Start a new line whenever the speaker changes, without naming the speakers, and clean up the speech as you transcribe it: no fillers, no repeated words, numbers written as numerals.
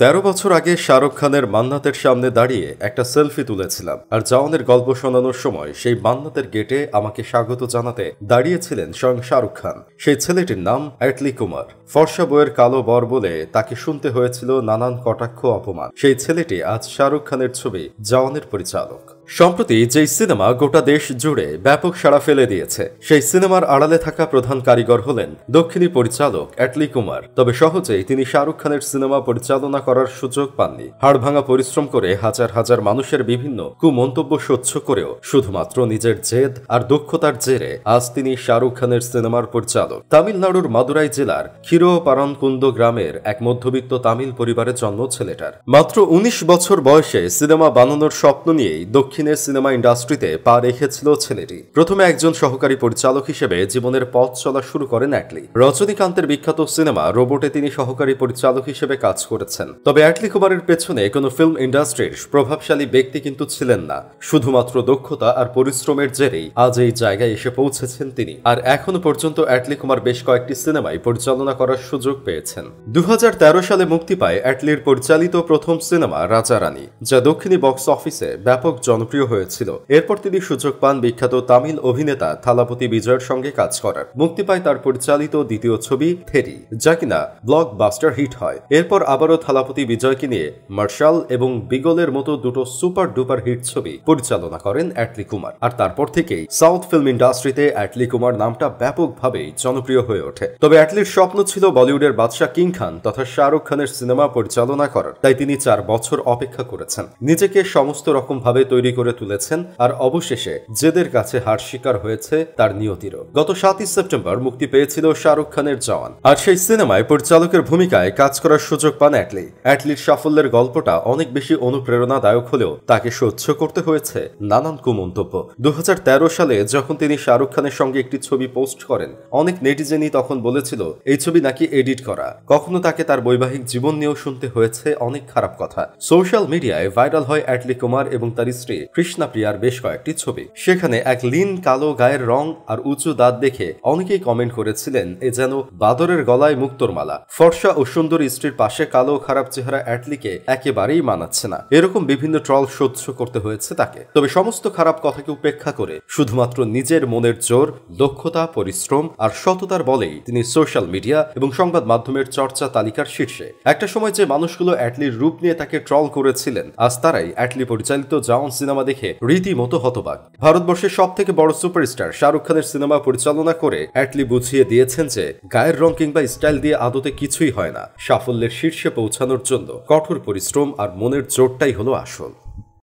13 বছর আগে শাহরুখ খানের মান্নাতের সামনে দাঁড়িয়ে একটা সেলফি তুলেছিলাম, আর জাওয়ানের গল্প শোনানোর সময় সেই মান্নাতের গেটে আমাকে স্বাগত জানাতে দাঁড়িয়েছিলেন স্বয়ং শাহরুখ খান। সেই ছেলেটির নাম অ্যাটলি কুমার। ফর্সা বইয়ের কালো বর বলে তাকে শুনতে হয়েছিল নানান কটাক্ষ অপমান। সেই ছেলেটি আজ শাহরুখ খানের ছবি জাওয়ানের পরিচালক। সম্প্রতি যেই সিনেমা গোটা দেশ জুড়ে ব্যাপক সাড়া ফেলে দিয়েছে, সেই সিনেমার আড়ালে থাকা প্রধান কারিগর হলেন দক্ষিণী পরিচালক অ্যাটলি কুমার। তবে সহজেই তিনি শাহরুখ খানের সিনেমা পরিচালনা করার সুযোগ পাননি। হাড়ভাঙা পরিশ্রম করে হাজার হাজার মানুষের বিভিন্ন কুমন্তব্য সহ্য করেও শুধুমাত্র নিজের জেদ আর দক্ষতার জেরে আজ তিনি শাহরুখ খানের সিনেমার পরিচালক। তামিলনাড়ুর মাদুরাই জেলার ক্ষীরপারানকুন্দ গ্রামের এক মধ্যবিত্ত তামিল পরিবারে জন্ম ছেলেটার। মাত্র 19 বছর বয়সে সিনেমা বানানোর স্বপ্ন নিয়েই দক্ষিণের সিনেমা ইন্ডাস্ট্রিতে পা রেখেছিল ছেলেটি। প্রথমে একজন সহকারী পরিচালক হিসেবে জীবনের পথ চলা শুরু করেন অ্যাটলি। রজনীকান্তের বিখ্যাত সিনেমা রোবটে তিনি সহকারী পরিচালক হিসেবে কাজ করেছেন। তবে অ্যাটলি কুমারের পেছনে কোনো ফিল্ম ইন্ডাস্ট্রির প্রভাবশালী ব্যক্তি কিন্তু ছিলেন না। শুধুমাত্র দক্ষতা আর পরিশ্রমের জেরেই আজ এই জায়গায় এসে পৌঁছেছেন তিনি। আর এখনো পর্যন্ত অ্যাটলি কুমার বেশ কয়েকটি সিনেমায় পরিচালনা করার সুযোগ পেয়েছেন। 2013 সালে মুক্তি পায় অ্যাটলির পরিচালিত প্রথম সিনেমা রাজা রানী, যা দক্ষিণী বক্স অফিসে ব্যাপক জনপ্রিয় হয়েছিল। এরপর তিনি সুযোগ পান বিখ্যাত তামিল অভিনেতা থালাপতি বিজয়ের সঙ্গে কাজ করার। মুক্তি পায় তার পরিচালিত দ্বিতীয় ছবি থেরি, যা কিনা ব্লকবাস্টার হিট হয়। এরপর আবারও থালাপতি বিজয়কে নিয়ে মার্শাল এবং বিগলের মতো দুটো সুপার ডুপার হিট ছবি পরিচালনা করেন অ্যাটলি কুমার। আর তারপর থেকেই সাউথ ফিল্ম ইন্ডাস্ট্রিতে অ্যাটলি কুমার নামটা ব্যাপকভাবেই জনপ্রিয় হয়ে ওঠে। তবে অ্যাটলির স্বপ্ন ছিল বলিউডের বাদশাহ কিং খান তথা শাহরুখ খানের সিনেমা পরিচালনা করার। তাই তিনি 4 বছর অপেক্ষা করেছেন, নিজেকে সমস্ত রকম ভাবে তৈরি করে তুলেছেন, আর অবশেষে জেদের কাছে হার স্বীকার হয়েছে তার নিয়তিরও। গত 7 সেপ্টেম্বর মুক্তি পেয়েছিল শাহরুখ খানের জওয়ান, আর সেই সিনেমায় পরিচালকের ভূমিকায় কাজ করার সুযোগ পান অ্যাটলি। অ্যাটলির সাফল্যের গল্পটা অনেক বেশি অনুপ্রেরণাদায়ক হলেও তাকে সহ্য করতে হয়েছে নানান কুমন্তব্য। 2013 সালে যখন তিনি শাহরুখ খানের সঙ্গে একটি ছবি পোস্ট করেন, অনেক নেটিজেনই তখন বলেছিল এই ছবি নাকি এডিট করা। কখনো তাকে তার বৈবাহিক জীবন নিয়েও শুনতে হয়েছে অনেক খারাপ কথা। সোশ্যাল মিডিয়ায় ভাইরাল হয় অ্যাটলি কুমার এবং তার স্ত্রী কৃষ্ণা প্রিয়ার বেশ কয়েকটি ছবি। সেখানে এক লিন কালো গায়ের রং আর উঁচু দাঁত দেখে অনেকেই কমেন্ট করেছিলেন এ যেন বাদরের গলায় মুক্তোর মালা। ফর্সা ও সুন্দর স্ত্রীর পাশে কালো খারাপ চেহারা অ্যাটলিকে একেবারেই মানাচ্ছে না, এরকম বিভিন্ন ট্রল সহ্য করতে হয়েছে তাকে। তবে সমস্ত খারাপ কথাকে উপেক্ষা করে শুধুমাত্র নিজের মনের জোর, দক্ষতা, পরিশ্রম আর সততার বলেই তিনি সোশ্যাল মিডিয়া এবং সংবাদ মাধ্যমের চর্চা তালিকার শীর্ষে। একটা সময় যে মানুষগুলো অ্যাটলির রূপ নিয়ে তাকে ট্রল করেছিলেন, আজ তারাই অ্যাটলি পরিচালিত জাওয়ান সিনেমা দেখে রীতিমতো হতবাক। ভারতবর্ষের সব থেকে বড় সুপারস্টার শাহরুখ খানের সিনেমা পরিচালনা করে অ্যাটলি বুঝিয়ে দিয়েছেন যে গায়ের রং কিংবা স্টাইল দিয়ে আদতে কিছুই হয় না। সাফল্যের শীর্ষে পৌঁছানোর জন্য কঠোর পরিশ্রম আর মনের জোরটাই হলো আসল।